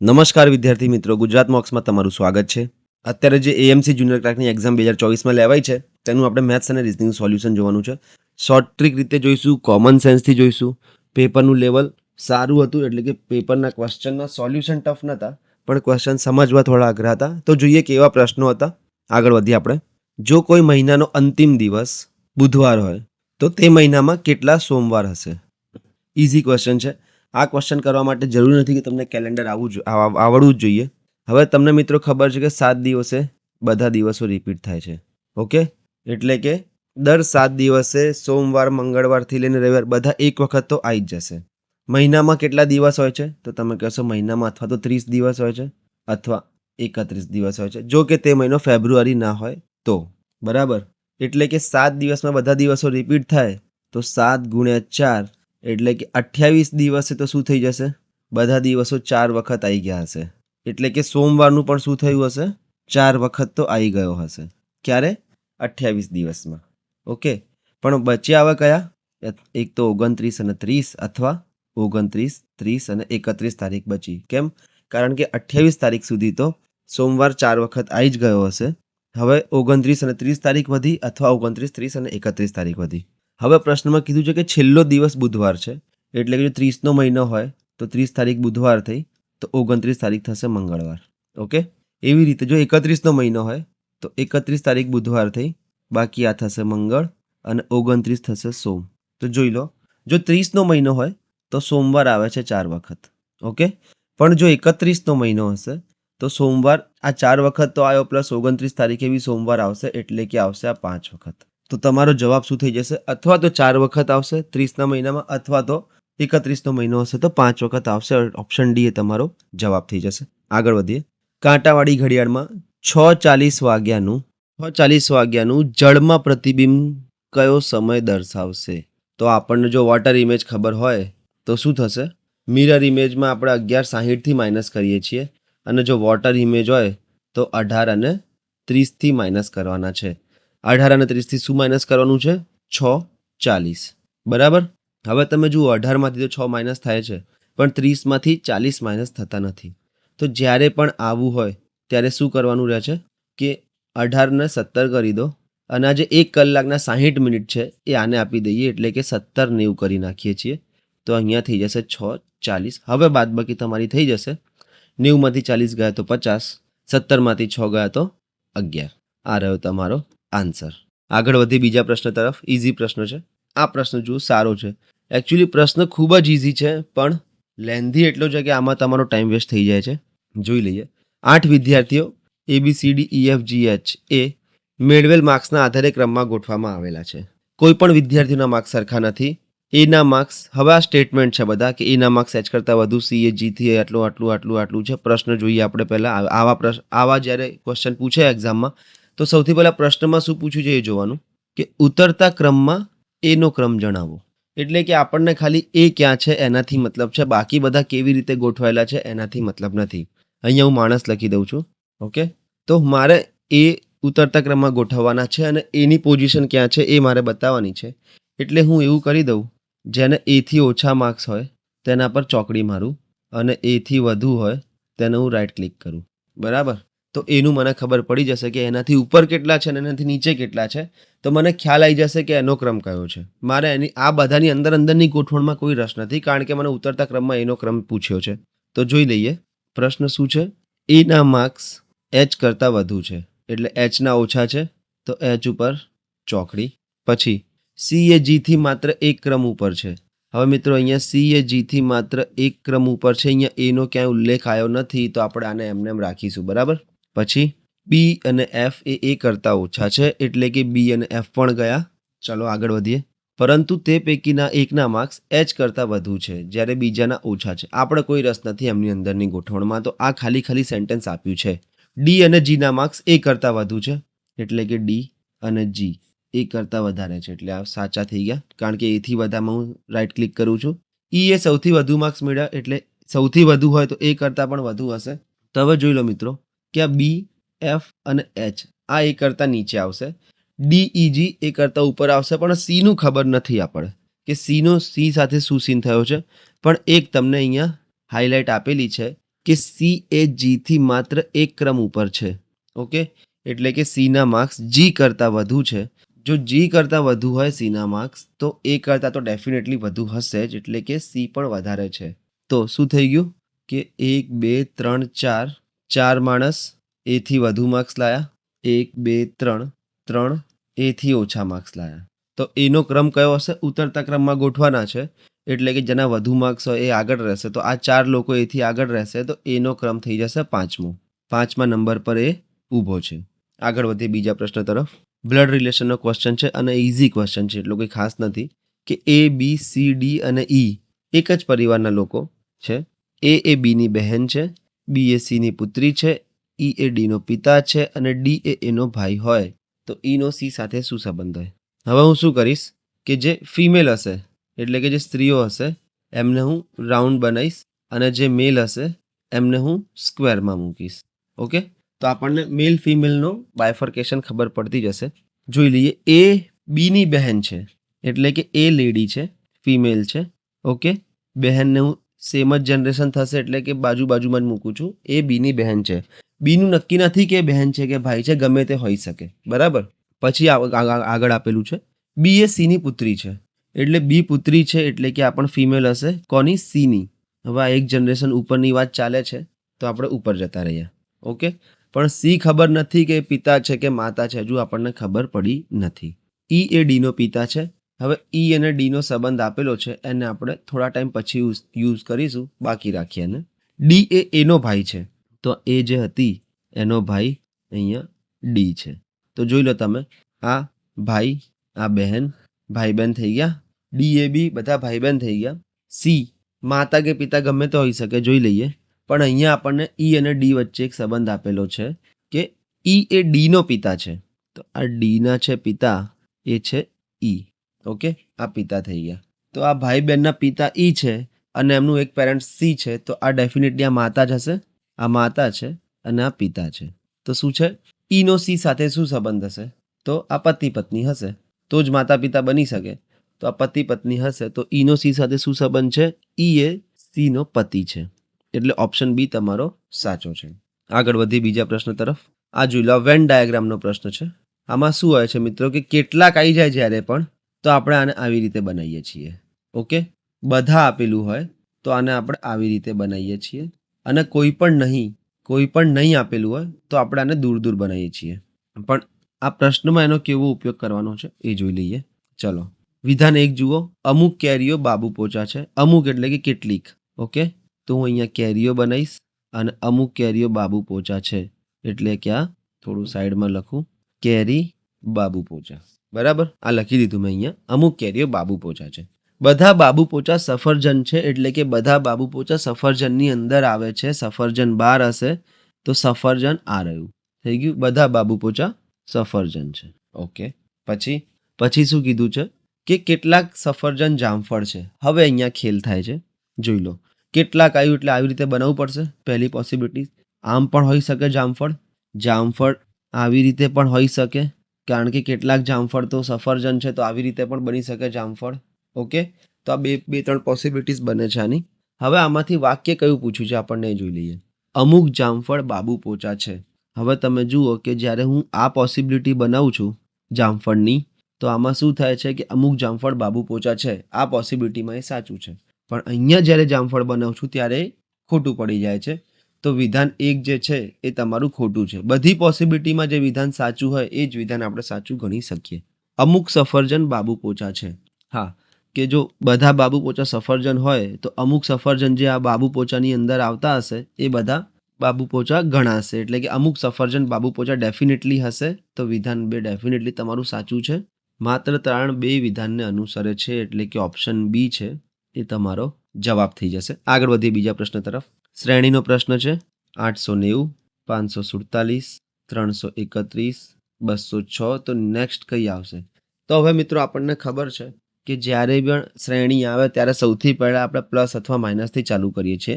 નમસ્કાર વિદ્યાર્થી મિત્રો, ગુજરાત મોક્સમાં તમારું સ્વાગત છે. અત્યારે જે એએમસી જુનિયર ક્લાર્કની એક્ઝામ 2024માં લેવાઈ છે તેનું આપણે મેથ્સ અને રિઝનિંગ સોલ્યુશન જોવાનું છે. શોર્ટ ટ્રીક રીતે જોઈશું, કોમન સેન્સથી જોઈશું. પેપરનું લેવલ સારું હતું, એટલે કે પેપરના ક્વેશ્ચનના સોલ્યુશન ટફ નહોતા, પણ ક્વેશ્ચન સમજવા થોડા અઘરા હતા. તો જોઈએ કેવા પ્રશ્નો હતા. આગળ વધીએ આપણે. જો કોઈ મહિનાનો અંતિમ દિવસ બુધવાર હોય તો તે મહિનામાં કેટલા સોમવાર હશે? ઇઝી ક્વેશ્ચન છે. આ ક્વેશ્ચન કરવા માટે જરૂરી નથી કે તમને કેલેન્ડર આવડવું જ જોઈએ. હવે તમને મિત્રો ખબર છે કે 7 દિવસે બધા દિવસો રિપીટ થાય છે. ઓકે, એટલે કે દર 7 દિવસે સોમવાર, મંગળવારથી લઈને રવિવાર બધા એક વખત તો આવી જ જશે. મહિનામાં કેટલા દિવસ હોય છે? તો તમે કહેશો મહિનામાં અથવા તો 30 દિવસ હોય છે અથવા 31 દિવસ હોય છે, જો કે તે મહિનો ફેબ્રુઆરી ના હોય તો. બરાબર, એટલે કે 7 દિવસમાં બધા દિવસો રિપીટ થાય તો 7 ગુણ્યા 4 એટલે કે 28 દિવસે તો શું થઈ જશે? બધા દિવસો 4 વખત આવી ગયા હશે. એટલે કે સોમવારનું પણ શું થયું હશે? 4 વખત તો આવી ગયો હશે. ક્યારે? 28 દિવસમાં. ઓકે, પણ બચ્યા હવે કયા? એક તો 29 અને 30 અથવા 29, 30 અને 31 તારીખ બચી. કેમ? કારણ કે 28 તારીખ સુધી તો સોમવાર 4 વખત આવી જ ગયો હશે. હવે 29 અને 30 તારીખ વધી અથવા 29, 30 અને 31 તારીખ વધી. હવે પ્રશ્નમાં કીધું છે કે છેલ્લો દિવસ બુધવાર છે, એટલે કે જો 30નો મહિનો હોય તો 30 તારીખ બુધવાર થઈ તો 29 તારીખ થશે મંગળવાર. ઓકે, એવી રીતે જો 31નો મહિનો હોય તો 31 તારીખ બુધવાર થઈ, બાકી આ થશે મંગળ અને 29 થશે સોમ. તો જોઈ લો, જો 30નો મહિનો હોય તો સોમવાર આવે છે 4 વખત. ઓકે, પણ જો 31નો મહિનો હશે તો સોમવાર આ 4 વખત તો આવ્યો, પ્લસ 29 તારીખે બી સોમવાર આવશે, એટલે કે આવશે આ 5 વખત. તો તમારો જવાબ શું થઈ જશે? અથવા તો 4 વખત આવશે 30ના મહિનામાં, અથવા તો 31નો મહિનો હશે તો 5 વખત આવશે. ઓપ્શન ડી એ તમારો જવાબ થઈ જશે. આગળ વધીએ. કાંટાવાળી ઘડિયાળમાં 6:40 વાગ્યાનું જળમાં પ્રતિબિંબ કયો સમય દર્શાવશે? તો આપણને જો વોટર ઇમેજ ખબર હોય તો શું થશે? મિરર ઇમેજમાં આપણે 11:60થી માઇનસ કરીએ છીએ, અને જો વોટર ઇમેજ હોય તો 18 અને 30થી માઇનસ કરવાના છે. 18 અને 30થી શું માઇનસ કરવાનું છે? 6:40. બરાબર. હવે તમે જુઓ, 18માંથી તો 6 માઇનસ થાય છે, પણ 30માંથી 40 માઇનસ થતા નથી. તો જ્યારે પણ આવું હોય ત્યારે શું કરવાનું રહે છે કે 18ને 17 કરી દો, અને આ જે 1 કલાકના 60 મિનિટ છે એ આને આપી દઈએ, એટલે કે 17:90 કરી નાખીએ છીએ. તો અહીંયા થઈ જશે 6:40. હવે બાદબાકી તમારી થઈ જશે. 90માંથી 40 ગયા તો 50, 17માંથી 6 ગયા તો 11. આ રહ્યો તમારો આન્સર. આગળ વધી બીજા પ્રશ્ન તરફ. ઇઝી પ્રશ્ન છે. આ પ્રશ્ન જુઓ, સારો છે. એકચ્યુઅલી પ્રશ્ન ખૂબ જ ઇઝી છે, પણ લેન્ધી એટલો છે કે આમાં તમારો ટાઈમ વેસ્ટ થઈ જાય છે. જોઈ લઈએ. 8 વિદ્યાર્થીઓ ABCDEFGH એ મેળવેલ માર્ક્સના આધારે ક્રમમાં ગોઠવવામાં આવેલા છે. કોઈ પણ વિદ્યાર્થીના માર્ક્સ સરખા નથી. એના માર્ક્સ, હવે આ સ્ટેટમેન્ટ છે બધા કે એના માર્ક્સ H કરતાં વધુ, C એ G થી આટલું છે. પ્રશ્ન જોઈએ આપણે પહેલાં. આવા જ્યારે ક્વેશ્ચન પૂછે એક્ઝામમાં તો સૌથી પહેલાં પ્રશ્નમાં શું પૂછ્યું છે એ જોવાનું કે ઉતરતા ક્રમમાં એનો ક્રમ જણાવો. એટલે કે આપણને ખાલી એ ક્યાં છે એનાથી મતલબ છે, બાકી બધા કેવી રીતે ગોઠવાયેલા છે એનાથી મતલબ નથી. અહીંયા હું માણસ લખી દઉં છું. ઓકે, તો મારે એ ઉતરતા ક્રમમાં ગોઠવવાના છે અને એની પોઝિશન ક્યાં છે એ મારે બતાવવાની છે. એટલે હું એવું કરી દઉં, જેને એથી ઓછા માર્ક્સ હોય તેના પર ચોકડી મારું, અને એથી વધુ હોય તેને હું રાઈટ ક્લિક કરું. બરાબર. તો એનું મને ખબર પડી જશે કે એનાથી ઉપર કેટલા છે અને એનાથી નીચે કેટલા છે. તો મને ખ્યાલ આવી જશે કે એનો ક્રમ કયો છે. મારે આ બધાની અંદરની ગોઠવણમાં કોઈ રસ નથી, કારણ કે મને ઉતરતા ક્રમમાં એનો ક્રમ પૂછ્યો છે. તો જોઈ લઈએ પ્રશ્ન શું છે. એના માર્ક્સ H કરતાં વધુ છે, એટલે Hના ઓછા છે તો H ઉપર ચોકડી. પછી C એ G થી માત્ર એક ક્રમ ઉપર છે. હવે મિત્રો અહીંયા C એ G થી માત્ર એક ક્રમ ઉપર છે, અહીંયા એનો ક્યાંય ઉલ્લેખ આવ્યો નથી, તો આપણે આને એમને રાખીશું. બરાબર. પછી B અને F એ કરતાં ઓછા છે, એટલે કે B અને F પણ ગયા. ચલો આગળ વધીએ. પરંતુ તે પૈકીના એકના માર્ક્સ H કરતાં વધુ છે, જ્યારે બીજાના ઓછા છે. આપણે કોઈ રસ નથી એમની અંદરની ગોઠવણમાં, તો આ ખાલી સેન્ટેન્સ આપ્યું છે. D અને Gના માર્ક્સ એ કરતાં વધુ છે, એટલે કે D અને G એ કરતાં વધારે છે, એટલે આ સાચા થઈ ગયા, કારણ કે એથી વધામાં હું રાઈટ ક્લિક કરું છું. E એ સૌથી વધુ માર્ક્સ મળ્યા, એટલે સૌથી વધુ હોય તો એ કરતાં પણ વધુ હશે. તો હવે જોઈ લો મિત્રો કે આ B, F અને H આ એ કરતાં નીચે આવશે. D, E, G એ કરતાં ઉપર આવશે, પણ Cનું ખબર નથી આપણે કે C સાથે શું સીન થયો છે. પણ એક તમને અહીંયા હાઇલાઇટ આપેલી છે કે સી એ જીથી માત્ર એક ક્રમ ઉપર છે. ઓકે, એટલે કે સીના માર્ક્સ જી કરતાં વધુ છે. જો જી કરતાં વધુ હોય સીના માર્ક્સ તો એ કરતાં તો ડેફિનેટલી વધુ હશે જ, એટલે કે સી પણ વધારે છે. તો શું થઈ ગયું કે 1 2 3 4 4 માણસ એથી વધુ માર્ક્સ લાયા, 1 2 3 3 એથી ઓછા માર્ક્સ લાયા. તો એનો ક્રમ કયો હશે? ઉતરતા ક્રમમાં ગોઠવાના છે, એટલે કે જેના વધુ માર્ક્સ હોય એ આગળ રહેશે. તો આ 4 લોકો એથી આગળ રહેશે, તો એનો ક્રમ થઈ જશે 5મો. 5મા નંબર પર એ ઊભો છે. આગળ વધીએ બીજા પ્રશ્ન તરફ. બ્લડ રિલેશનનો ક્વેશ્ચન છે અને ઇઝી ક્વેશ્ચન છે, એટલો કંઈ ખાસ નથી. કે એ બી સી ડી અને ઈ એક જ પરિવારના લોકો છે. એ બીની બહેન છે, બી એ સીની પુત્રી છે, ઈ એ ડીનો પિતા છે અને ડી એ એનો ભાઈ હોય, તો ઈનો સી સાથે શું સંબંધ હોય? હવે હું શું કરીશ કે જે ફિમેલ હશે, એટલે કે જે સ્ત્રીઓ હશે એમને હું રાઉન્ડ બનાવીશ અને જે મેલ હશે એમને હું સ્ક્વેરમાં મૂકીશ. ઓકે, તો આપણને મેલ ફિમેલનો બાયફર્કેશન ખબર પડતી જશે. જોઈ લઈએ. એ બીની બહેન છે, એટલે કે એ લેડી છે, ફિમેલ છે. ઓકે, બહેનને હું સેમ જ જનરેશન થશે, એટલે કે બાજુમાં જ મૂકું છું. એ બીની બહેન છે. બીનું નક્કી નથી કે બહેન છે કે ભાઈ છે, ગમે તે હોઈ શકે. બરાબર. પછી આગળ આપેલું છે બી એ સીની પુત્રી છે, એટલે બી પુત્રી છે, એટલે કે આ પણ ફિમેલ હશે. કોની? સીની. હવે આ એક જનરેશન ઉપરની વાત ચાલે છે, તો આપણે ઉપર જતા રહીએ. ઓકે, પણ સી ખબર નથી કે પિતા છે કે માતા છે, હજુ આપણને ખબર પડી નથી. ઈ એ ડીનો પિતા છે. હવે ઈ અને ડીનો સંબંધ આપેલો છે, એને આપણે થોડા ટાઈમ પછી યુઝ કરીશું, બાકી રાખીએ એને. ડી એ એનો ભાઈ છે, તો એ જે હતી એનો ભાઈ અહીંયા ડી છે. તો જોઈ લો તમે, આ ભાઈ, આ બહેન, ભાઈ બહેન થઈ ગયા. ડી એ બી બધા ભાઈ બહેન થઈ ગયા. સી માતા કે પિતા ગમે તે હોઈ શકે, જોઈ લઈએ. પણ અહીંયા આપણને ઈ અને ડી વચ્ચે એક સંબંધ આપેલો છે કે ઈ એ ડીનો પિતા છે, તો આ ડીના છે પિતા, એ છે ઈ. ઓકે, આ પિતા થઈ ગયા. તો આ ભાઈ બહેનના પિતા ઈ છે અને એમનું એક પેરેન્ટ સી છે, તો આ ડેફિનેટલી આ માતા જ હશે. આ માતા છે અને આ પિતા છે. તો શું છે? ઈનો સી સાથે શું સંબંધ હશે? તો આ પતિ પત્ની હશે, તો જ માતા પિતા બની શકે. તો આ પતિ પત્ની હશે, તો ઈનો સી સાથે શું સંબંધ છે? ઈ એ સીનો પતિ છે, એટલે ઓપ્શન બી તમારો સાચો છે. આગળ વધી બીજા પ્રશ્ન તરફ. આ જોઈ લો, વેન ડાયાગ્રામનો પ્રશ્ન છે. આમાં શું હોય છે મિત્રો કે કેટલાક આવી જાય જ્યારે પણ, તો આપણે આને આવી રીતે બનાવીએ છીએ. ઓકે, બધા આપેલું હોય તો આને આપણે આવી રીતે બનાવીએ છીએ, અને કોઈ પણ નહીં આપેલું હોય તો આપણે આને દૂર દૂર બનાવીએ છીએ. પણ આ પ્રશ્નમાં એનો કેવો ઉપયોગ કરવાનો છે એ જોઈ લઈએ. ચલો, વિધાન 1 જુઓ. અમુક કેરીઓ બાબુ પોચા છે. અમુક એટલે કે કેટલીક. ઓકે, તો હું અહીંયા કેરીઓ બનાવીશ અને અમુક કેરીઓ બાબુ પોચા છે, એટલે કે આ થોડું સાઈડમાં લખું, કેરી બાબુ પોચા. બરાબર, આ લખી દીધું મેં અહીંયા. અમુક કેરીઓ બાબુ પોચા છે. બધા બાબુ પોચા સફરજન છે, એટલે કે બધા બાબુ પોચા સફરજનની અંદર આવે છે. સફરજન બહાર હશે તો સફરજન આ રહ્યું, થઈ ગયું. બધા બાબુ પોચા સફરજન છે. ઓકે, પછી શું કીધું છે કે કેટલાક સફરજન જામફળ છે. હવે અહીંયા ખેલ થાય છે, જોઈ લો. કેટલાક આવ્યું એટલે આવી રીતે બનાવવું પડશે. પહેલી પોસિબિલિટી, આમ પણ હોઈ શકે જામફળ આવી રીતે પણ હોઈ શકે, કારણ કે કેટલાક જામફળ તો સફરજન છે, તો આવી રીતે પણ બની શકે જામફળ. ઓકે, તો આ બે ત્રણ પોસિબિલિટીઝ બને છે આની. હવે આમાંથી વાક્ય કયું પૂછ્યું છે આપણને એ જોઈ લઈએ. અમુક જામફળ બાબુ પોચા છે. હવે તમે જુઓ કે જ્યારે હું આ પોસિબિલિટી બનાવું છું જામફળની, તો આમાં શું થાય છે કે અમુક જામફળ બાબુ પોચા છે, આ પોસિબિલિટીમાં એ સાચું છે. પણ અહીંયા જ્યારે જામફળ બનાવું છું ત્યારે ખોટું પડી જાય છે. તો વિધાન 1 જે છે એ તમારું ખોટું છે. બધી પોસિબિલિટીમાં જે વિધાન સાચું હોય એ જ વિધાન આપણે સાચું ગણી શકીએ. અમુક સફરજન બાબુ પોચા છે. હા, કે જો બધા બાબુ પોચા સફરજન હોય તો અમુક સફરજન જે આ બાબુ પોચાની અંદર આવતા હશે એ બધા બાબુ પોચા ગણાશે, એટલે કે અમુક સફરજન બાબુ પોચા ડેફિનેટલી હશે. તો વિધાન 2 ડેફિનેટલી તમારું સાચું છે. માત્ર 3 વિધાનને અનુસરે છે, એટલે કે ઓપ્શન બી છે એ તમારો જવાબ થઈ જશે. આગળ વધીએ બીજા પ્રશ્ન તરફ. શ્રેણીનો પ્રશ્ન છે. 890, 547, 331, 206. તો નેક્સ્ટ કઈ આવશે? તો હવે મિત્રો આપણને ખબર છે કે જ્યારે પણ શ્રેણી આવે ત્યારે સૌથી પહેલા આપણે પ્લસ અથવા માઇનસથી ચાલુ કરીએ છીએ.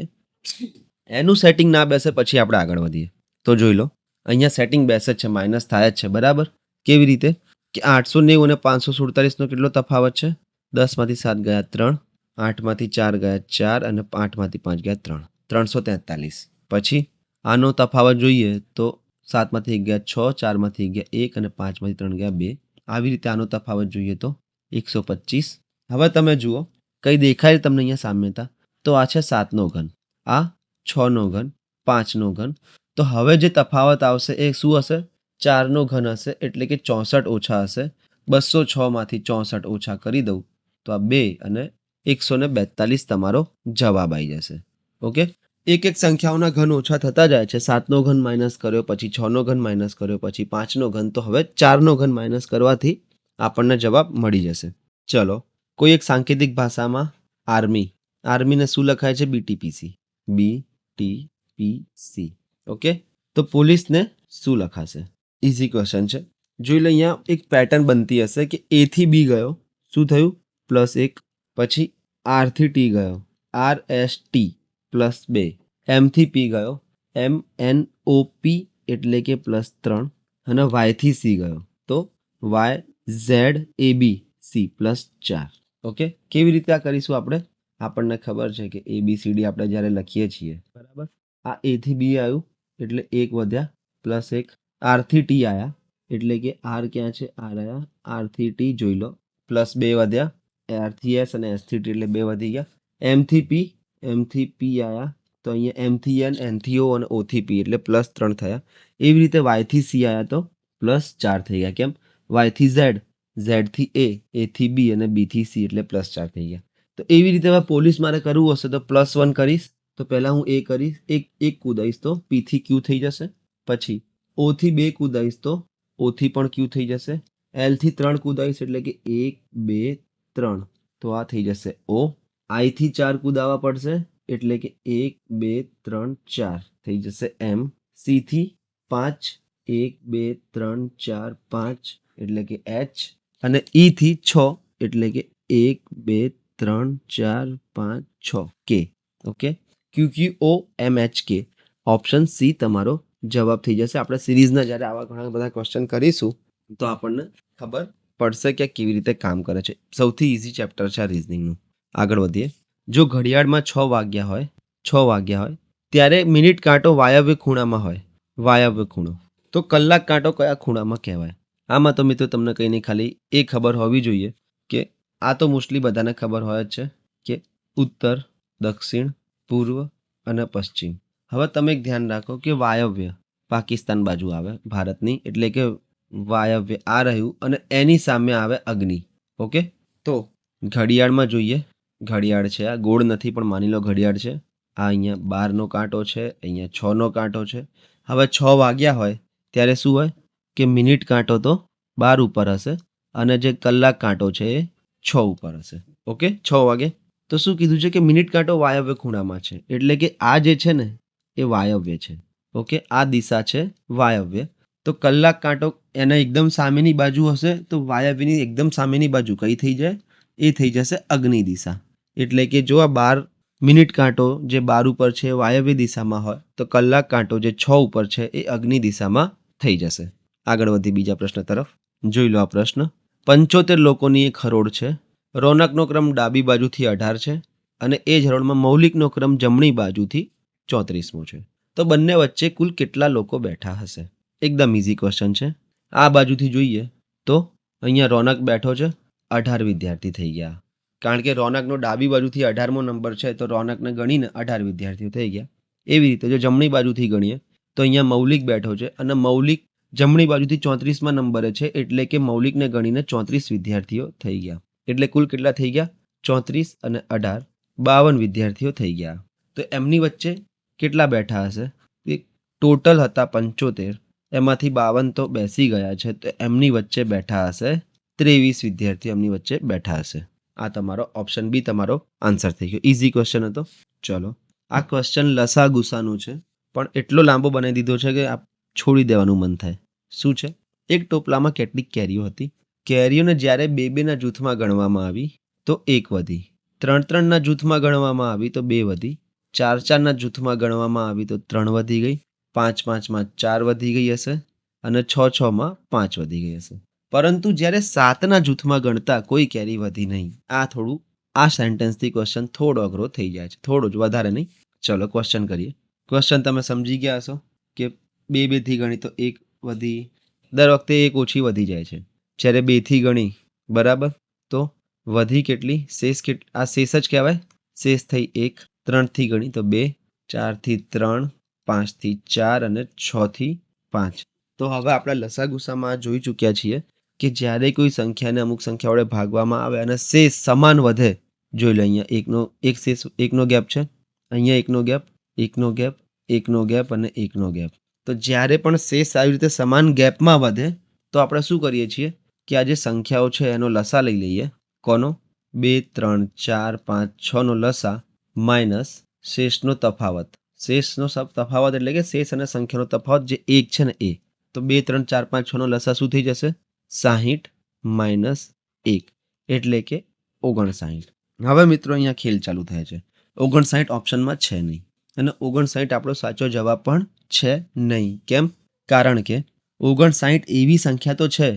એનું સેટિંગ ના બેસે પછી આપણે આગળ વધીએ. તો જોઈ લો, અહીંયા સેટિંગ બેસે જ છે, માઇનસ થાય જ છે. બરાબર. કેવી રીતે કે 890 અને 547નો કેટલો તફાવત છે? 10માંથી 7 ગયા 3, 8માંથી 4 ગયા 4 અને 8માંથી 5 ગયા 3, 343. પછી આનો તફાવત જોઈએ તો 7માંથી 1 ગયા 6, 4માંથી 1 ગયા 1 અને 5માંથી 3 ગયા 2. આવી રીતે આનો તફાવત જોઈએ તો 125. હવે તમે જુઓ કઈ દેખાય તમને અહીંયા સામ્યતા, તો આ છે 7નો ઘન, આ 6નો ઘન, 5નો ઘન. તો હવે જે તફાવત આવશે એ શું હશે? 4નો ઘન હશે, એટલે કે 64 ઓછા હશે. 206માંથી 64 ઓછા કરી દઉં તો આ 2 અને 142 તમારો જવાબ આવી જશે. ઓકે, એક એક સંખ્યાઓના ઘન ઓછા થતા જાય છે. 7નો ઘન માઇનસ કર્યો, પછી 6નો ઘન માઇનસ કર્યો, પછી 5નો ઘન, તો હવે 4નો ઘન માઇનસ કરવાથી આપણને જવાબ મળી જશે. ચલો, કોઈ એક સાંકેતિક ભાષામાં આર્મીને શું લખાય છે? BTPC. BTPC. ઓકે, તો પોલીસને શું લખાશે? ઇઝી ક્વેશ્ચન છે. જોઈ લો, અહીંયા એક પેટર્ન બનતી હશે કે A થી B ગયો, શું થયું? +1. પછી R થી T ગયો, RST +2. M થી P ગયો, MNOP એટલે કે +3. અને Y થી C ગયો તો YZABC +4. ઓકે, કેવી રીતે આ કરીશું આપણે? આપણને ખબર છે કે ABCD આપણે જ્યારે લખીએ છીએ, બરાબર, આ A થી B આવ્યું એટલે 1 વધ્યા, +1. R થી T આવ્યા એટલે કે R ક્યાં છે? R આવ્યા. R થી T જોઈ લો, +2 વધ્યા. R થી S અને S થી T એટલે 2 વધી ગયા. M થી P આવ્યા તો અહીંયા M થી N, N થી O અને O થી P એટલે +3 થયા. એવી રીતે Y થી C આવ્યા તો +4 થઈ ગયા. કેમ? Y થી Z, Z થી A, A થી B અને B થી C એટલે +4 થઈ ગયા. તો એવી રીતે હવે પોલીસ મારે કરવું હશે તો +1 કરીશ, તો પહેલા હું A કરીશ, એક કૂદાઈશ તો P થી Q થઈ જશે. પછી O થી 2 કૂદાઈશ તો O થી પણ Q થઈ જશે. L થી 3 કૂદાઈશ એટલે કે 1 2 3 તો આ થઈ જશે O. I થી 4 કૂદાવા પડશે એટલે કે 1 2 3 4 થઈ જશે M. C થી 5 1 2 3 4 5 એટલે કે H. અને E થી 6 એટલે કે 1 2 3 4 5 6 K. Okay, QQOMHK. Option C તમારો જવાબ થઈ જશે. આપણે સિરીઝના જ્યારે આવા ઘણા બધા ક્વેશ્ચન કરીશું તો આપણને ખબર પડશે કે કેવી રીતે કામ કરે છે. સૌથી ઇઝી ચેપ્ટર છે આ રિઝનિંગનું. આગળ વધીએ. જો ઘડિયાળમાં 6 વાગ્યા હોય ત્યારે મિનિટ કાંટો વાયવ્ય ખૂણામાં હોય, વાયવ્ય ખૂણો, તો કલાક કાંટો કયા ખૂણામાં કહેવાય? આમાં તો મિત્રો તમને કંઈ નહીં, ખાલી એ ખબર હોવી જોઈએ કે આ તો મોસ્ટલી બધાને ખબર હોય જ છે કે ઉત્તર, દક્ષિણ, પૂર્વ અને પશ્ચિમ. હવે તમે એક ધ્યાન રાખો કે વાયવ્ય પાકિસ્તાન બાજુ આવે ભારતની, એટલે કે વાયવ્ય આ રહ્યું અને એની સામે આવે અગ્નિ. ઓકે, તો ઘડિયાળમાં જોઈએ, ઘડિયાળ છે, આ ગોળ નથી પણ માની લો ઘડિયાળ છે. આ અહીંયા 12નો કાંટો છે, અહીંયા 6નો કાંટો છે. હવે 6 વાગ્યા હોય ત્યારે શું હોય કે મિનિટ કાંટો તો 12 ઉપર હશે અને જે કલાક કાંટો છે એ 6 ઉપર હશે. ઓકે, 6 વાગે તો શું કીધું છે કે મિનિટ કાંટો વાયવ્ય ખૂણામાં છે, એટલે કે આ જે છે ને એ વાયવ્ય છે. ઓકે, આ દિશા છે વાયવ્ય. તો કલાક કાંટો એના એકદમ સામેની બાજુ હશે, તો વાયવ્યની એકદમ સામેની બાજુ કઈ થઈ જાય? એ થઈ જશે અગ્નિ દિશા. એટલે કે જો આ 12 મિનિટ કાંટો જે 12 ઉપર છે વાયવ્ય દિશામાં હોય, તો કલાક કાંટો જે 6 ઉપર છે એ અગ્નિ દિશામાં થઈ જશે. આગળ વધી બીજા પ્રશ્ન તરફ. જોઈ લો આ પ્રશ્ન. 75 લોકોની એક હરોળ છે. રોનકનો ક્રમ ડાબી બાજુથી 18 છે અને એ જ હરોળમાં મૌલિકનો ક્રમ જમણી બાજુથી 34મો છે. તો બંને વચ્ચે કુલ કેટલા લોકો બેઠા હશે? એકદમ ઇઝી ક્વેશ્ચન છે. આ બાજુથી જોઈએ તો અહીંયા રોનક બેઠો છે, 18 વિદ્યાર્થી થઈ ગયા. કારણ કે રોનકનો ડાબી બાજુથી 18મો નંબર છે તો રોનકને ગણીને 18 વિદ્યાર્થીઓ થઈ ગયા. એવી રીતે જો જમણી બાજુથી ગણીએ તો અહીંયા મૌલિક બેઠો છે અને મૌલિક જમણી બાજુથી 34મા નંબરે છે, એટલે કે મૌલિકને ગણીને 34 વિદ્યાર્થીઓ થઈ ગયા. એટલે કુલ કેટલા થઈ ગયા? 34 અને 18 52 વિદ્યાર્થીઓ થઈ ગયા. તો એમની વચ્ચે કેટલા બેઠા હશે? ટોટલ હતા 75, એમાંથી 52 તો બેસી ગયા છે, તો એમની વચ્ચે બેઠા હશે 23 વિદ્યાર્થીઓ એમની વચ્ચે બેઠા હશે. આ તમારો ઓપ્શન બી તમારો આન્સર થઈ ગયો. ઇઝી ક્વેશ્ચન હતો. ચલો, આ ક્વેશ્ચન લસા ગુસાનું છે પણ એટલો લાંબો બનાવી દીધો છે કે આપ છોડી દેવાનું મન થાય. શું છે? એક ટોપલામાં કેટલીક કેરીઓ હતી. કેરીઓને જ્યારે 2-2ના જૂથમાં ગણવામાં આવી તો 1 વધી, 3-3ના જૂથમાં ગણવામાં આવી તો 2 વધી, 4-4ના જૂથમાં ગણવામાં આવી તો 3 વધી ગઈ, 5-5માં 4 વધી ગઈ હશે અને 6-6માં 5 વધી ગઈ હશે. પરંતુ જ્યારે 7ના જૂથમાં ગણતા કોઈ કેરી વધી નહીં. આ સેન્ટેન્સથી ક્વેશ્ચન થોડો અઘરો થઈ જાય છે, થોડો જ, વધારે નહીં. ચલો ક્વેશ્ચન કરીએ. ક્વેશ્ચન તમે સમજી ગયા હશો કે 2 થી ગણી તો 1 વધી, દર વખતે 1 ઓછી વધી જાય છે. જ્યારે 2 થી ગણી બરાબર તો વધી કેટલી, શેષ આ શેષ જ કહેવાય. શેષ થઈ 1, 3 થી ગણી તો 2, 4 થી 3, 5 થી 4 અને 6 થી 5. તો હવે આપણે લસા ગુસામાં જોઈ ચૂક્યા છીએ કે જ્યારે કોઈ સંખ્યાને અમુક સંખ્યા વડે ભાગવામાં આવે અને શેષ સમાન વધે, જોઈ લો અહીંયા એક શેષ, એકનો ગેપ છે, અહીંયા એકનો ગેપ, એકનો ગેપ, એકનો ગેપ અને એકનો ગેપ. તો જ્યારે પણ શેષ આવી રીતે સમાન ગેપમાં વધે તો આપણે શું કરીએ છીએ કે આ જે સંખ્યાઓ છે એનો લસા લઈ લઈએ. કોનો? 2, 3, 4, 5, 6 નો લસા માઇનસ શેષનો તફાવત. શેષનો તફાવત એટલે કે શેષ અને સંખ્યાનો તફાવત જે 1 છે ને એ. તો 2, 3, 4, 5, 6 નો લસા શું થઈ જશે? 60 માઇનસ 1 એટલે કે 59. હવે મિત્રો અહીંયા ખેલ ચાલુ થાય છે. 59 ઓપ્શનમાં છે નહીં અને 59 આપણો સાચો જવાબ પણ છે નહીં. કેમ? કારણ કે 59 એવી સંખ્યા તો છે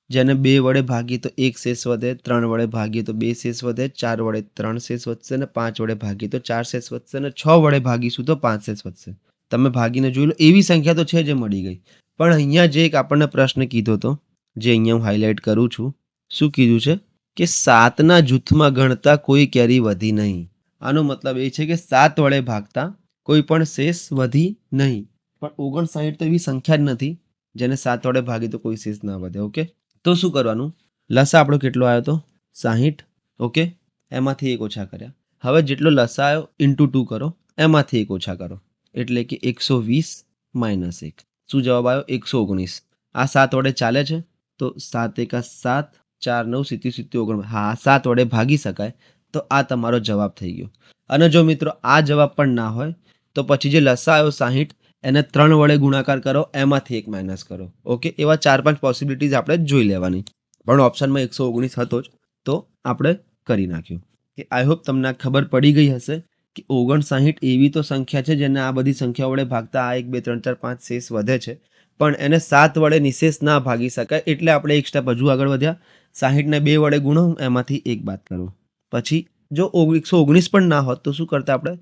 જેને 2 વડે ભાગીએ તો 1 શેષ વધે, 3 વડે ભાગીએ તો 2 શેષ વધે, 4 વડે 3 શેષ વધશે અને 5 વડે ભાગીએ તો 4 શેષ વધશે અને 6 વડે ભાગીશું તો 5 શેષ વધશે. તમે ભાગીને જોઈ લો, એવી સંખ્યા તો છે જે મળી ગઈ. પણ અહીંયા જે એક આપણને પ્રશ્ન કીધો હતો, જે અહીંયા હું હાઇલાઇટ કરું છું, શું કીધું છે કે 7ના જૂથમાં ગણતા કોઈ કેરી વધી નહીં. આનો મતલબ એ છે કે 7 વડે ભાગતા કોઈ પણ શેષ વધી નહીં. પણ 59 તો એવી સંખ્યા જ નથી જેને 7 વડે ભાગી તો કોઈ શેષ ના વધે. ઓકે, તો શું કરવાનું? લસા આપણો કેટલો આવ્યો હતો? 60. ઓકે, એમાંથી 1 ઓછા કર્યા. હવે જેટલો લસા આવ્યો ઇન્ટુ 2 કરો, એમાંથી 1 ઓછા કરો એટલે કે 120 માઇનસ 1. શું જવાબ આવ્યો? 119. આ 7 વડે ચાલે છે તો 7 એકા 7, 4 9 70 70 49. હા, 7 વડે ભાગી શકાય. તો આ તમારો જવાબ થઈ ગયો. અને જો મિત્રો આ જવાબ પણ ના હોય તો પછી જે લસા આવ્યો 60 એને 3 વડે ગુણાકાર કરો, એમાંથી 1 માઇનસ કરો. ઓકે, એવા 4-5 પોસિબિલિટીઝ આપણે જોઈ લેવાની. પણ ઓપ્શનમાં 119 હતો જ તો આપણે કરી નાખ્યું. કે આઈ હોપ તમને આ ખબર પડી ગઈ હશે કે 59 એવી તો સંખ્યા છે જેને આ બધી સંખ્યાઓ વડે ભાગતા આ 1 2 3 4 5 શેષ વધે છે, પણ એને 7 વડે નિશેષ ના ભાગી શકાય. એટલે આપણે એક સ્ટેપ હજુ આગળ વધ્યા. 60ને 2 વડે ગુણો, એમાંથી 1 બાદ કરો. પછી જો 119 પણ ના હોત તો શું કરતા આપણે?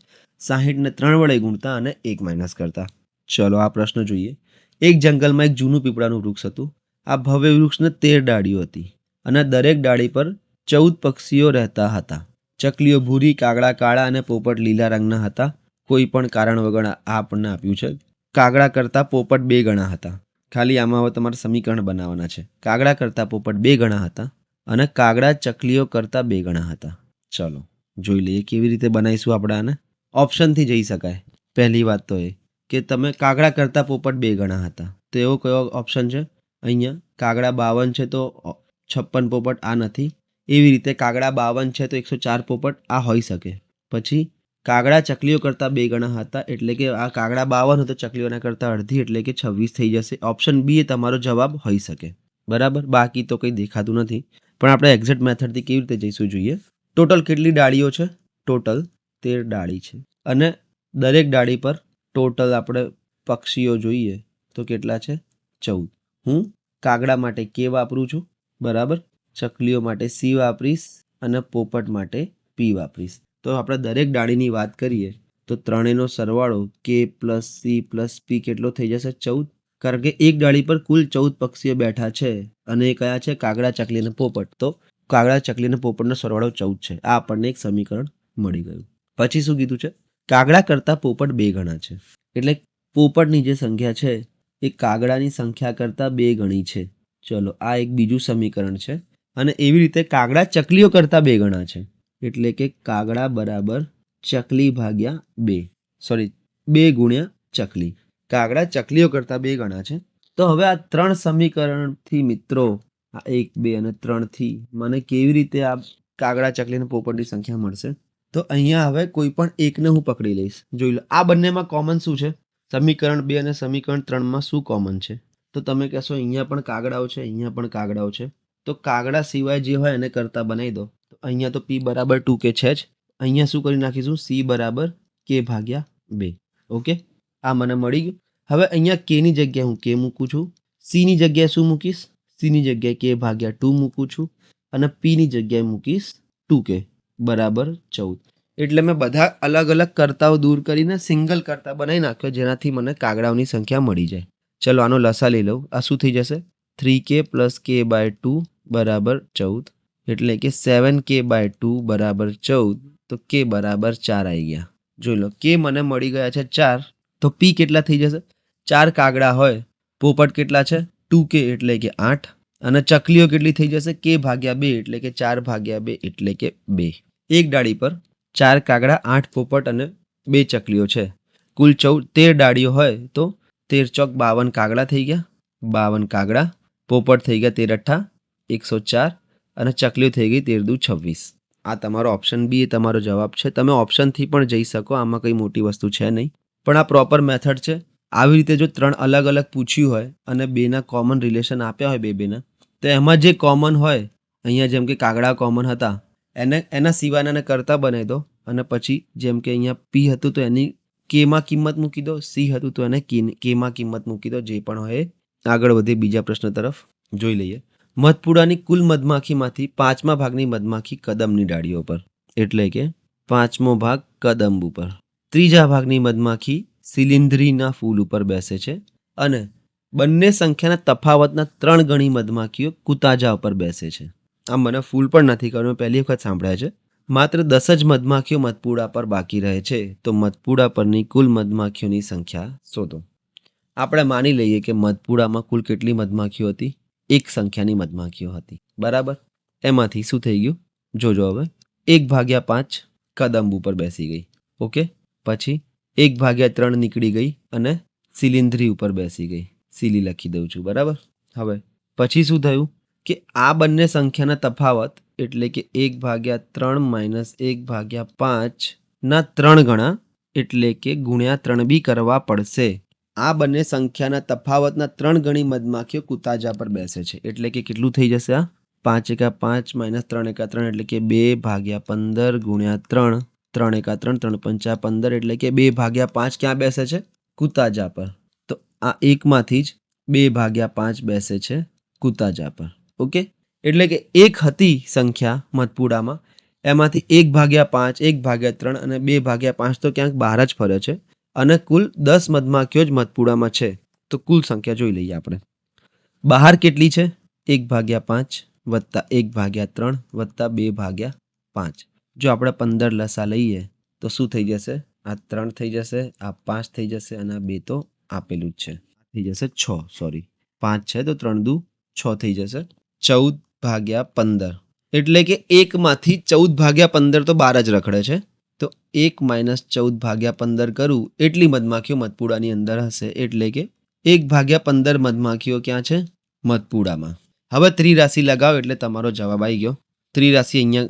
60ને 3 વડે ગુણતા અને 1 માઇનસ કરતા. ચલો આ પ્રશ્ન જોઈએ. એક જંગલમાં એક જૂનું પીપળાનું વૃક્ષ હતું. આ ભવ્ય વૃક્ષને 13 ડાળીઓ હતી અને દરેક ડાળી પર 14 પક્ષીઓ રહેતા હતા. ચકલીઓ ભૂરી, કાગડા કાળા અને પોપટ લીલા રંગના હતા. કોઈ પણ કારણ વગર આ આપણને આપ્યું છે. કાગડા કરતાં પોપટ 2 ગણા હતા. ખાલી આમાં હવે તમારે સમીકરણ બનાવવાના છે. કાગડા કરતાં પોપટ 2 ગણા હતા અને કાગડા ચકલીઓ કરતાં 2 ગણા હતા. ચલો જોઈ લઈએ કેવી રીતે બનાવીશું આપણે આને. ઓપ્શનથી જઈ શકાય. પહેલી વાત તો એ કે તમે કાગડા કરતાં પોપટ 2 ગણા હતા, તો એવો કયો ઓપ્શન છે? અહીંયા કાગડા 52 છે તો 56 પોપટ આ નથી. એવી રીતે કાગડા 52 છે તો 104 પોપટ આ હોઈ શકે. પછી કાગડા ચકલીઓ કરતાં 2 ગણા હતા એટલે કે આ કાગડા 52 તો ચકલીઓના કરતાં અડધી એટલે કે 26 થઈ જશે. ઓપ્શન બી એ તમારો જવાબ હોઈ શકે. બરાબર, બાકી તો કંઈ દેખાતું નથી. પણ આપણે એક્ઝેક્ટ મેથડથી કેવી રીતે જઈશું જોઈએ. ટોટલ કેટલી ડાળીઓ છે? ટોટલ 13 ડાળી છે અને દરેક ડાળી પર ટોટલ આપણે પક્ષીઓ જોઈએ તો કેટલા છે? 14. હું કાગડા માટે કે વાપરું છું, બરાબર, ચકલીઓ માટે સી વાપરીશ અને પોપટ માટે પી વાપરીશ. તો આપણે દરેક ડાળીની વાત કરીએ તો ત્રણેયનો સરવાળો કે પ્લસ સી પ્લસ પી કેટલો થઈ જશે? 14. કારણ કે એક ડાળી પર કુલ 14 પક્ષીઓ બેઠા છે અને એ કયા છે? કાગડા, ચકલી અને પોપટ. તો કાગડા, ચકલી અને પોપટનો સરવાળો 14 છે. આ આપણને એક સમીકરણ મળી ગયું. પછી શું કીધું છે? કાગડા કરતાં પોપટ 2 ગણા છે. એટલે પોપટની જે સંખ્યા છે એ કાગડાની સંખ્યા કરતાં 2 ગણી છે. ચલો આ એક બીજું સમીકરણ છે. અને એવી રીતે કાગડા ચકલીઓ કરતાં 2 ગણા છે એટલે કે કાગડા બરાબર ચકલી ભાગ્યા 2. સોરી, 2 ગુણ્યા ચકલી. કાગડા ચકલીઓ કરતાં 2 ગણા છે. તો હવે આ 3 સમીકરણથી મિત્રો, આ 1 2 અને 3થી મને કેવી રીતે આ કાગડા, ચકલી અને પોપટની સંખ્યા મળશે? તો અહીંયા હવે કોઈ પણ એકને હું પકડી લઈશ. જોઈ લો આ બંનેમાં કોમન શું છે? સમીકરણ 2 અને સમીકરણ 3માં શું કોમન છે? તો તમે કહેશો અહીંયા પણ કાગડાઓ છે, અહીંયા પણ કાગડાઓ છે. તો કાગડા સિવાય જે હોય એને કરતા બનાવી દો. તો અહીંયા તો પી બરાબર 2k છે જ. અહીંયા શું કરી નાખીશું? સી બરાબર k ભાગ્યા 2. ઓકે, આ મને મળી ગયું. હવે અહીંયા કેની જગ્યાએ હું કે મૂકું છું, સીની જગ્યાએ શું મૂકીશ? સીની જગ્યાએ k ભાગ્યા 2 મૂકું છું અને પીની જગ્યાએ મૂકીશ 2k બરાબર 14. એટલે મેં બધા અલગ અલગ કરતાઓ દૂર કરીને સિંગલ કરતા બનાવી નાખ્યો, જેનાથી મને કાગડાઓની સંખ્યા મળી જાય. ચલો આનો લસા લઈ લઉં. આ શું થઈ જશે? 3k + k/2 બરાબર 14, એટલે કે 7k/2 બરાબર 14. તો k બરાબર 4 આવી ગયા. જોઈ લો, k મને મળી ગયા છે 4. તો p કેટલા થઈ જશે? 4 કાગડા હોય, પોપટ કેટલા છે? 2k એટલે કે 8. અને ચકલીઓ કેટલી થઈ જશે? k ભાગ્યા 2 એટલે કે 4 ભાગ્યા 2 એટલે કે 2. એક ડાળી પર 4 કાગડા, 8 પોપટ અને 2 ચકલીઓ છે. કુલ 13 ડાળીઓ હોય તો 13 ચોક 52 કાગડા થઈ ગયા. 52 કાગડા. પોપટ થઈ ગયા 13 અઠ્ઠા 104 અને ચકલીઓ થઈ ગઈ 13 દુ 26. આ તમારો ઓપ્શન બી એ તમારો જવાબ છે. તમે ઓપ્શનથી પણ જઈ શકો, આમાં કંઈ મોટી વસ્તુ છે નહીં, પણ આ પ્રોપર મેથડ છે. આવી રીતે જો 3 અલગ અલગ પૂછ્યું હોય અને બેના કોમન રિલેશન આપ્યા હોય બેના, તો એમાં જે કોમન હોય, અહીંયા જેમ કે કાગડા કોમન હતા, એના સિવાયના કરતા બનાવી દો અને પછી જેમ કે અહીંયા પી હતું તો એની કેમાં કિંમત મૂકી દો, સી હતું તો એને કેમાં કિંમત મૂકી દો, જે પણ હોય. આગળ વધીએ બીજા પ્રશ્ન તરફ. જોઈ લઈએ. મધપુડાની કુલ મધમાખીમાંથી 5મા ભાગની મધમાખી કદમની ડાળીઓ પર, એટલે કે 5મો ભાગ કદંબ ઉપર. 3જા ભાગની મધમાખી શિલીંધ્રીના ફૂલ ઉપર બેસે છે અને બંને સંખ્યાના તફાવતના 3 ગણી મધમાખીઓ કુતાજા ઉપર બેસે છે. આ મને ફૂલ પણ નથી કર્યું, પહેલી વખત સાંભળ્યા છે. માત્ર 10 જ મધમાખીઓ મધપુડા પર બાકી રહે છે, તો મધપુડા પરની કુલ મધમાખીઓની સંખ્યા શોધો. આપણે માની લઈએ કે મધપુડામાં કુલ કેટલી મધમાખીઓ હતી? 1 સંખ્યાની મધમાખીઓ હતી, બરાબર. એમાંથી શું થઈ ગયું? જોજો હવે. 1/5 કદંબ ઉપર બેસી ગઈ. ઓકે. પછી 1/3 નીકળી ગઈ અને શિલીંધ્રી ઉપર બેસી ગઈ. સીલી લખી દઉં છું, બરાબર. હવે પછી શું થયું કે આ બંને સંખ્યાના તફાવત એટલે કે 1/3 - 1/5 ના 3 ગણા એટલે કે ગુણ્યા 3 બી કરવા પડશે. આ બંને સંખ્યાના તફાવતના 3 ગણી મધમાખીઓ કુતાજા પર બેસે છે, એટલે કે કેટલું થઈ જશે? આ 5 × 5 - 3 × 3 એટલે કે 2/15 ગુણ્યા 3. 3 × 3 3 × 5 15 એટલે કે 2/5 ક્યાં બેસે છે? કુતાજા પર. તો આ એકમાંથી જ 2/5 બેસે છે કુતાજા પર. ઓકે. એટલે કે એક હતી સંખ્યા મધપુડામાં, એમાંથી 1/5 1/3 અને 2/5 તો ક્યાંક બહાર જ ફરે છે અને કુલ 10 મધમાખીઓ જ મધપુડામાં છે. તો કુલ સંખ્યા જોઈ લઈએ આપણે. બહાર કેટલી છે? 1/5 વત્તા 1/3 વત્તા 2/5. જો આપણે 15 લસા લઈએ તો શું થઈ જશે? આ 3 થઈ જશે, આ 5 થઈ જશે અને આ 2 તો આપેલું જ છે. થઈ જશે 6. સોરી, 5 છે તો 3 દુ 6 થઈ જશે. 14/15 એટલે કે 1માંથી 14/15 તો 12 જ રખડે છે. તો 1 - 14/15 કરું એટલી મધમાખીઓ મધપુડાની અંદર હશે, એટલે કે 1/15 મધમાખીઓ ક્યાં છે? મધપુડામાં. હવે ત્રિરાશિ લગાવો એટલે તમારો જવાબ આવી ગયો. ત્રિરાશિ અહીંયા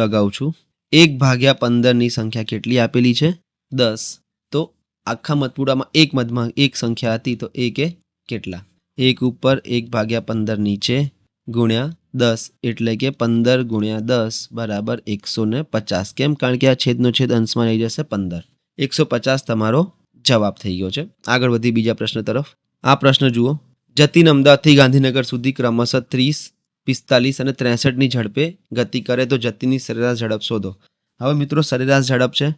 લગાવું છું. 1/15 ની સંખ્યા કેટલી આપેલી છે? 10. તો આખા મધપુડામાં એક સંખ્યા હતી, તો એ કેટલા? 1 ઉપર 1/15 નીચે ગુણ્યા 10 એટલે કે 15 ગુણ્યા 10 બરાબર 150. કેમ? કારણ કે આ છેદનો છેદ અંશમાં રહી જશે 15. 150 તમારો જવાબ થઈ ગયો છે. આગળ વધી બીજા પ્રશ્ન તરફ. આ પ્રશ્ન જુઓ. જતીન અમદાવાદથી ગાંધીનગર સુધી ક્રમશઃ 30, 45 અને 63 ની ઝડપે ગતિ કરે તો જતીનની સરેરાશ ઝડપ શોધો. હવે મિત્રો સરેરાશ ઝડપ છે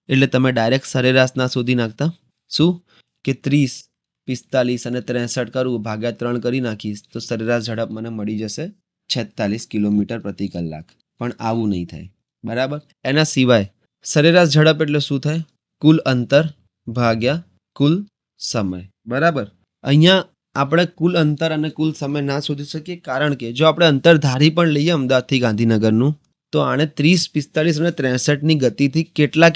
એટલે તમે ડાયરેક્ટ સરેરાશ ના શોધી નાખતા. શું કે 30, 45 અને 63 કરું ભાગ્યા 3 કરી નાખીશ તો સરેરાશ ઝડપ મને મળી જશે 46 કિલોમીટર પ્રતિ કલાક. પણ આવું નહીં થાય, બરાબર. એના સિવાય સરેરાશ ઝડપ એટલે શું થાય? કુલ અંતર ભાગ્યા કુલ સમય, બરાબર. અહીંયા આપણે કુલ અંતર અને કુલ સમય ના શોધી શકીએ, કારણ કે જો આપણે અંતર ધારી પણ લઈએ અમદાવાદથી ગાંધીનગરનું, તો આણે 30, 45 અને 63ની ગતિથી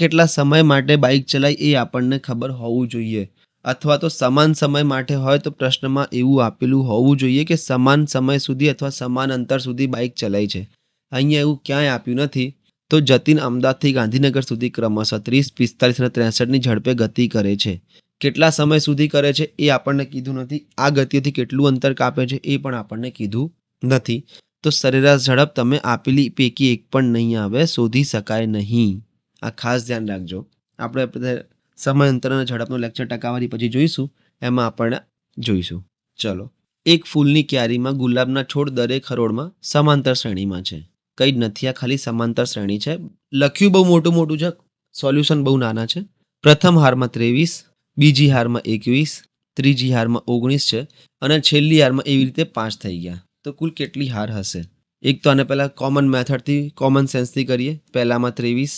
કેટલા સમય માટે બાઇક ચલાવી એ આપણને ખબર હોવું જોઈએ. અથવા તો સમાન સમય માટે હોય તો પ્રશ્નમાં એવું આપેલું હોવું જોઈએ કે સમાન સમય સુધી અથવા સમાન અંતર સુધી બાઇક ચલાવી છે. અહીંયા એવું ક્યાંય આપ્યું નથી. તો જતીન અમદાવાદથી ગાંધીનગર સુધી ક્રમશઃ 30, 45 અને 63ની ઝડપે ગતિ કરે છે. કેટલા સમય સુધી કરે છે એ આપણને કીધું નથી. આ ગતિઓથી કેટલું અંતર કાપે છે એ પણ આપણને કીધું નથી. તો સરેરાશ ઝડપ તમે આપેલી પૈકી એક પણ નહીં આવે, શોધી શકાય નહીં. આ ખાસ ધ્યાન રાખજો. આપણે સમય અંતર અને ઝડપનો લેક્ચર ટકાવારી પછી જોઈશું, એમાં આપણને જોઈશું. ચલો. એક ફૂલની ક્યારીમાં ગુલાબના છોડ દરેક હરોળમાં સમાંતર શ્રેણીમાં છે. કંઈ જ નથી, આ ખાલી સમાંતર શ્રેણી છે. લખ્યું બહુ મોટું છે, સોલ્યુશન બહુ નાના છે. પ્રથમ હારમાં 23, બીજી હારમાં 21, ત્રીજી હારમાં 19 છે અને છેલ્લી હારમાં એવી રીતે 5 થઈ ગયા. તો કુલ કેટલી હાર હશે? એક તો આને પહેલાં કોમન મેથડથી કોમન સેન્સથી કરીએ. પહેલામાં 23,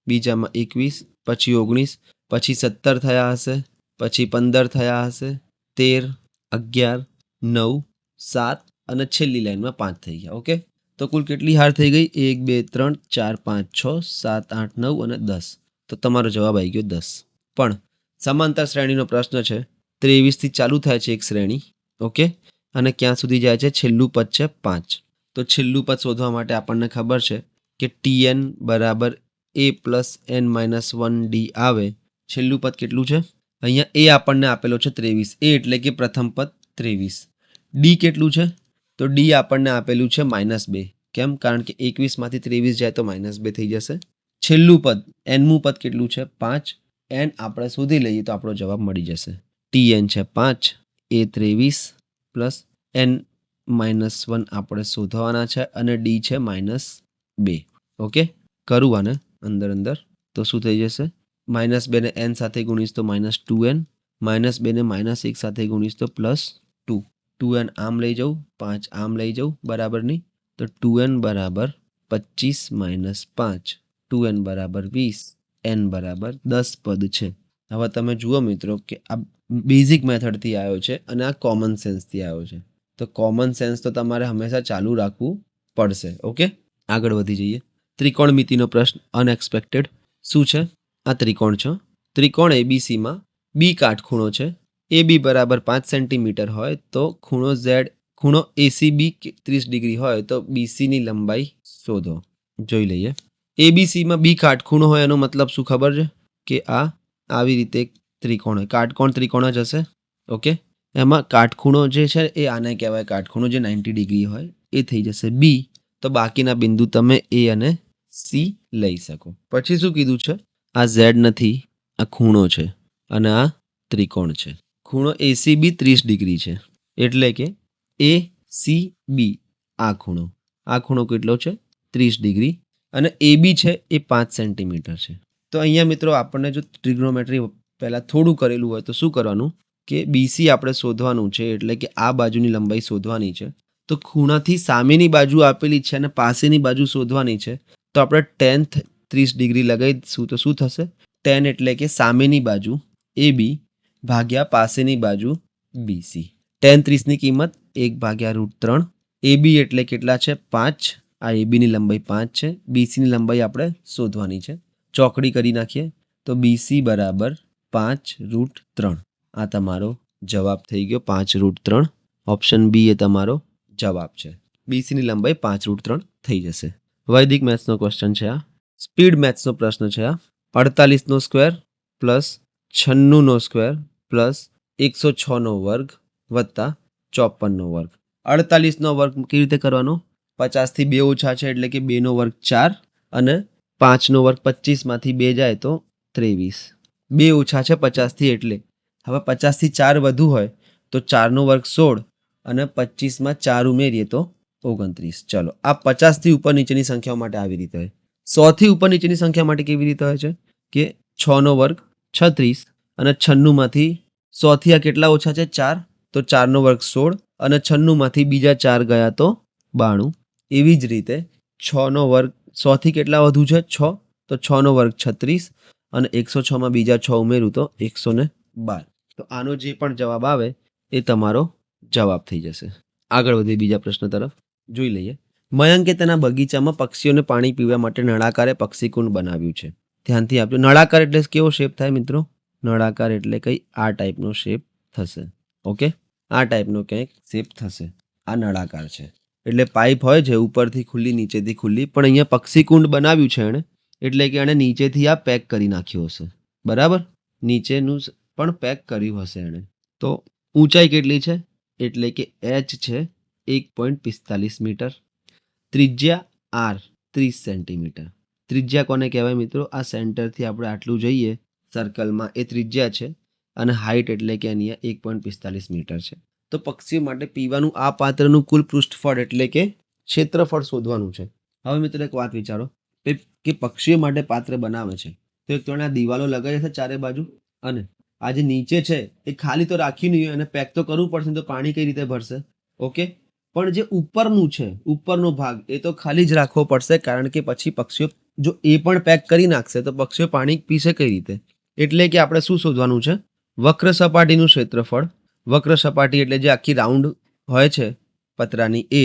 બીજામાં 21, પછી 19, પછી 17 થયા હશે, પછી 15 થયા હશે, 13, 11, 9, 7 અને છેલ્લી લાઈનમાં 5 થઈ ગયા. ઓકે, તો કુલ કેટલી હાર થઈ ગઈ? 1, 2, 3, 4, 5, 6, 7, 8, 9 અને 10. તો તમારો જવાબ આવી ગયો 10. પણ સમાંતર શ્રેણીનો પ્રશ્ન છે. 23 થી ચાલુ થાય છે એક શ્રેણી. ઓકે, અને ક્યાં સુધી જાય છે? છેલ્લું પદ છે 5. તો છેલ્લું પદ શોધવા માટે આપણને ખબર છે કે Tn બરાબર a plus n minus 1d આવે. છેલ્લું પદ કેટલું છે? અહીંયા એ આપણને આપેલો છે 23. એ એટલે કે પ્રથમ પદ 23. ડી કેટલું છે? તો ડી આપણને આપેલું છે -2. કેમ? કારણ કે 21માંથી 23 જાય તો -2 થઈ જશે. છેલ્લું પદ nમું પદ કેટલું છે? 5. n આપણે શોધી લઈએ તો આપણો જવાબ મળી જશે. Tn છે 5, a 23 પ્લસ n -1 આપણે શોધવાના છે અને ડી છે -2. ઓકે, કરું આને અંદર તો શું થઈ જશે? -2 ને n સાથે ગુણીશ તો -2n, -2 ને -1 સાથે ગુણીશ તો +2. 2n આમ લઈ જાઉં, 5 આમ લઈ જાઉં, બરાબર નહીં? તો 2n બરાબર 25 - 5, 2n બરાબર 20, n બરાબર 10 પદ છે. હવે તમે જુઓ મિત્રો કે આ બેઝિક મેથડથી આવ્યો છે અને આ કોમન સેન્સથી આવ્યો છે. તો કોમન સેન્સ તો તમારે હંમેશા ચાલુ રાખવું પડશે. ઓકે, આગળ વધી જઈએ. ત્રિકોણમિતિનો પ્રશ્ન અનએક્સપેક્ટેડ. શું છે? આ ત્રિકોણ છે. ત્રિકોણ એબીસીમાં બી કાટખૂણો છે. AB બરાબર 5 સેન્ટીમીટર હોય તો ખૂણો એસીબી 30 ડિગ્રી હોય તો બીસીની લંબાઈ શોધો. જોઈ લઈએ. એબીસીમાં બી કાટખૂણો હોય એનો મતલબ શું ખબર છે? કે આ આવી રીતે એક ત્રિકોણ હોય. કાટકોણ ત્રિકોણ જ હશે. ઓકે, એમાં કાટખૂણો જે છે એ આને કહેવાય કાટખૂણો, જે 90 ડિગ્રી હોય એ થઈ જશે બી. તો બાકીના બિંદુ તમે એ અને સી લઈ શકો. પછી શું કીધું છે? આ ઝેડ નથી, આ ખૂણો છે અને આ ત્રિકોણ છે. ખૂણો એસીબી 30 ડિગ્રી છે એટલે કે એસીબી આ ખૂણો કેટલો છે? 30 ડિગ્રી. અને એબી છે એ 5 સેન્ટીમીટર છે. તો અહીંયા મિત્રો આપણને જો ટ્રિગ્નોમેટ્રી પહેલાં થોડું કરેલું હોય તો શું કરવાનું કે બીસી આપણે શોધવાનું છે, એટલે કે આ બાજુની લંબાઈ શોધવાની છે. તો ખૂણાથી સામેની બાજુ આપેલી છે અને પાસેની બાજુ શોધવાની છે. તો આપણે tan 30 ડિગ્રી લગાવીશું તો શું થશે? tan એટલે કે સામેની બાજુ AB ભાગ્યા પાસેની બાજુ BC. tan 30ની કિંમત 1/√3. AB એટલે કેટલા છે? 5. આ ABની લંબાઈ 5 છે. BCની લંબાઈ આપણે શોધવાની છે. ચોકડી કરી નાખીએ તો BC બરાબર 5√3. આ તમારો જવાબ થઈ ગયો 5√3. ઓપ્શન બી એ તમારો જવાબ છે. બીસીની લંબાઈ 5√3 થઈ જશે. વૈદિક મેથ્સનો ક્વેશ્ચન છે આ. સ્પીડ મેથ્સનો પ્રશ્ન છે આ. 48નો સ્ક્વેર પ્લસ 96નો સ્ક્વેર પ્લસ 106નો વર્ગ વત્તા 54નો વર્ગ. 48નો વર્ગ કેવી રીતે કરવાનો? 50થી 2 ઓછા છે એટલે કે 2નો વર્ગ 4 અને 5નો વર્ગ 25માંથી 2 જાય તો 23. 2 ઓછા છે 50થી એટલે હવે 50થી 4 વધુ હોય તો 4નો વર્ગ 16 અને 25માં 4 ઉમેરીએ તો 29. ચલો, આ 50થી ઉપર નીચેની સંખ્યાઓ માટે આવી રીતે હોય. 100થી ઉપર નીચેની સંખ્યા માટે કેવી રીતે હોય છે કે 6નો વર્ગ 36 અને 96માંથી 100થી આ કેટલા ઓછા છે? 4. તો 4નો વર્ગ 16 અને 96માંથી બીજા 4 ગયા તો 92. એવી જ રીતે 6નો વર્ગ 100થી કેટલા વધુ છે? 6. તો 6નો વર્ગ 36 અને 106માં બીજા 6 ઉમેરું તો 112. તો આનો જે પણ જવાબ આવે એ તમારો જવાબ થઈ જશે. આગળ વધીએ બીજા પ્રશ્ન તરફ. જોઈ લઈએ. મયંકે તેના બગીચામાં પક્ષીઓને પાણી પીવા માટે નળાકારે પક્ષીકુંડ બનાવ્યું છે. ધ્યાનથી આપજો. નળાકાર એટલે કેવો શેપ થાય મિત્રો? નળાકાર એટલે કઈ આ ટાઈપનો શેપ થશે. ઓકે, આ ટાઈપનો કંઈક શેપ થશે. આ નળાકાર છે એટલે પાઇપ હોય છે ઉપરથી ખુલ્લી નીચેથી ખુલ્લી, પણ અહીંયા પક્ષીકુંડ બનાવ્યું છે એણે એટલે કે એણે નીચેથી આ પેક કરી નાખ્યું હશે. બરાબર, નીચેનું પણ પેક કર્યું હશે એણે. તો ઊંચાઈ કેટલી છે? એટલે કે h છે 1.45 મીટર. ત્રિજ્યા r 30 સેન્ટીમીટર. ત્રિજ્યા કોને કહેવાય મિત્રો? આ સેન્ટરથી આપણે આટલું જઈએ સર્કલમાં એ ત્રિજ્યા છે અને હાઇટ એટલે કે અહીંયા 1.45 મીટર છે. તો પક્ષીઓ માટે પીવાનું આ પાત્રનું કુલ પૃષ્ઠફળ એટલે કે ક્ષેત્રફળ શોધવાનું છે. હવે મિત્રો એક વાત વિચારો, કે પક્ષીઓ માટે પાત્ર બનાવે છે તો એક ત્રણ આ દિવાલો લગાવી હશે ચારે બાજુ, અને આ જે નીચે છે એ ખાલી તો રાખ્યું નહીં હોય અને પેક તો કરવું પડશે, તો પાણી કઈ રીતે ભરશે? ઓકે, પણ જે ઉપરનું છે, ઉપરનો ભાગ એ તો ખાલી જ રાખવો પડશે, કારણ કે પછી પક્ષીઓ જો એ પણ પેક કરી નાખશે તો પક્ષીઓ પાણી પીશે કઈ રીતે? એટલે કે આપણે શું શોધવાનું છે? વક્ર સપાટીનું ક્ષેત્રફળ. વક્ર સપાટી એટલે જે આખી રાઉન્ડ હોય છે પતરાની એ,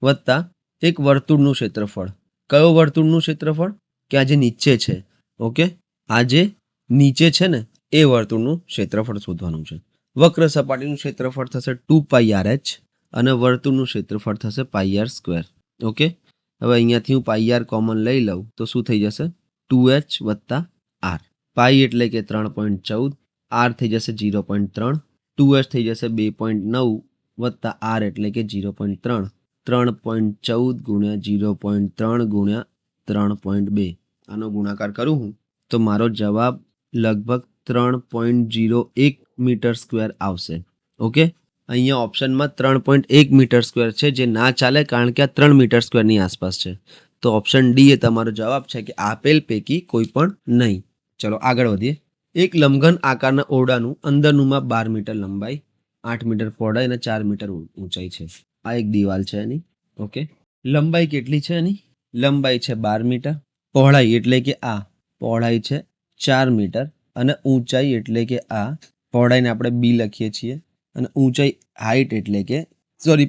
વત્તા એક વર્તુળનું ક્ષેત્રફળ. કયો વર્તુળનું ક્ષેત્રફળ? કે આ જે નીચે છે. ઓકે, આ જે નીચે છે ને એ વર્તુળનું ક્ષેત્રફળ શોધવાનું છે. વક્ર સપાટીનું ક્ષેત્રફળ થશે 2πrh અને વર્તુળનું ક્ષેત્રફળ થશે πr². ઓકે, હવે અહીંયાથી હું πr કોમન લઈ લઉં તો શું થઈ જશે? 2h વત્તા r. પાઈ એટલે કે 3.14, r થઈ જશે 0.3, 2h થઈ જશે 2.9 વત્તા r એટલે કે 0.3. 3.14 ગુણ્યા 0.3 ગુણ્યા 3.2 આનો ગુણાકાર કરું હું તો મારો જવાબ લગભગ 3.01 મીટર સ્ક્વેર આવશે. ઓકે, અહીંયા ઓપ્શનમાં 3.1 મીટર સ્ક્વેર છે, જે ના ચાલે કારણ કે આ 3 મીટર સ્ક્વેરની આસપાસ છે. તો ઓપ્શન ડી એ તમારો જવાબ છે કે આપેલ પૈકી કોઈ પણ નહીં. ચલો આગળ વધીએ. એક લંબઘન આકારના ઓરડાનું અંદરનુંમાં 12 મીટર લંબાઈ, 8 મીટર પહોળાઈ અને 4 મીટર ઊંચાઈ છે. આ એક દિવાલ છે એની. ઓકે, લંબાઈ કેટલી છે એની? લંબાઈ છે 12 મીટર, પહોળાઈ એટલે કે આ પહોળાઈ છે 4 મીટર અને ઊંચાઈ એટલે કે આ પહોળાઈને આપણે બી લખીએ છીએ અને ઊંચાઈ હાઈટ એટલે કે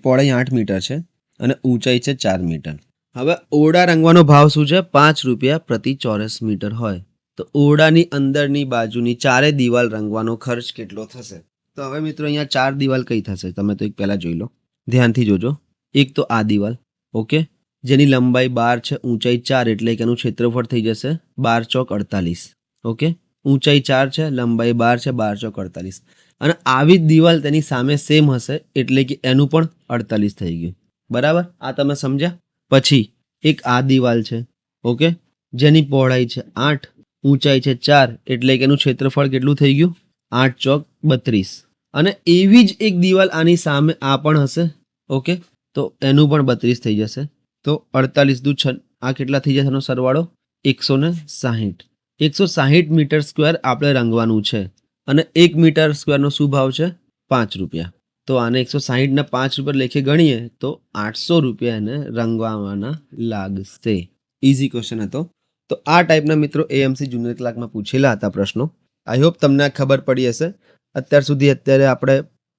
પહોળાઈ 8 મીટર છે અને ઊંચાઈ છે 4 મીટર. હવે ઓરડા રંગવાનો ભાવ શું છે? 5 રૂપિયા પ્રતિ ચોરસ મીટર હોય તો ઓરડાની અંદરની બાજુની ચારે દિવાલ રંગવાનો ખર્ચ કેટલો થશે? તો હવે મિત્રો અહીંયા 4 દિવાલ કઈ થશે તમે તો એક પહેલા જોઈ લો, ધ્યાનથી જોજો. એક તો આ દિવાલ, ઓકે, જેની લંબાઈ 12 છે, ઊંચાઈ 4 એટલે કે એનું ક્ષેત્રફળ થઈ જશે 12 ચોક 48. ઓકે, ઊંચાઈ 4 છે, લંબાઈ 12 છે, 12 ચોક 48. અને આવી જ દિવાલ તેની સામે સેમ હશે એટલે કે એનું પણ 48 થઈ ગયું. બરાબર, આ તમે સમજ્યા? પછી એક આ દિવાલ છે, ઓકે, જેની પહોળાઈ છે 8, ઊંચાઈ છે 4 એટલે કે એનું ક્ષેત્રફળ કેટલું થઈ ગયું? 8 ચોક 32. અને એવી જ એક દિવાલ આની સામે આ પણ હશે. ઓકે, તો એનું પણ 32 થઈ જશે. તો 48 દુ 6, આ કેટલા થઈ જશે એનો સરવાળો? 160. 160 મીટર સ્ક્વેર આપણે રંગવાનું છે અને 1 મીટર સ્ક્વેરનો શું ભાવ છે? 5 રૂપિયા. તો આને 160 ના 5 રૂપિયા લેખે ગણીએ તો 800 રૂપિયા એને રંગવાના લાગશે. ઇઝી ક્વેશ્ચન હતો. તો આ ટાઈપના મિત્રો એએમસી જુનિયર ક્લાર્કમાં પૂછેલા હતા પ્રશ્નો. આઈ હોપ તમને આ ખબર પડી હશે. અત્યારે આપણે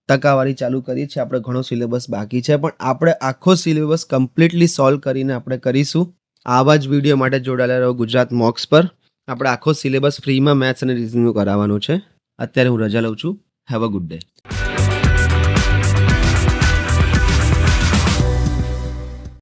ટકાવારી ચાલુ કરીએ છીએ, આપણે ઘણો સિલેબસ બાકી છે, પણ આપણે આખો સિલેબસ કમ્પ્લીટલી સોલ્વ કરીને આપણે કરીશું. આવા જ વિડીયો માટે જોડાયેલા રહો ગુજરાત મોક્સ પર. આપણે આખો સિલેબસ ફ્રીમાં મેથ્સ અને રિઝનિંગ કરાવવાનો છે. અત્યારે હું રજા લઉં છું. Have a good day.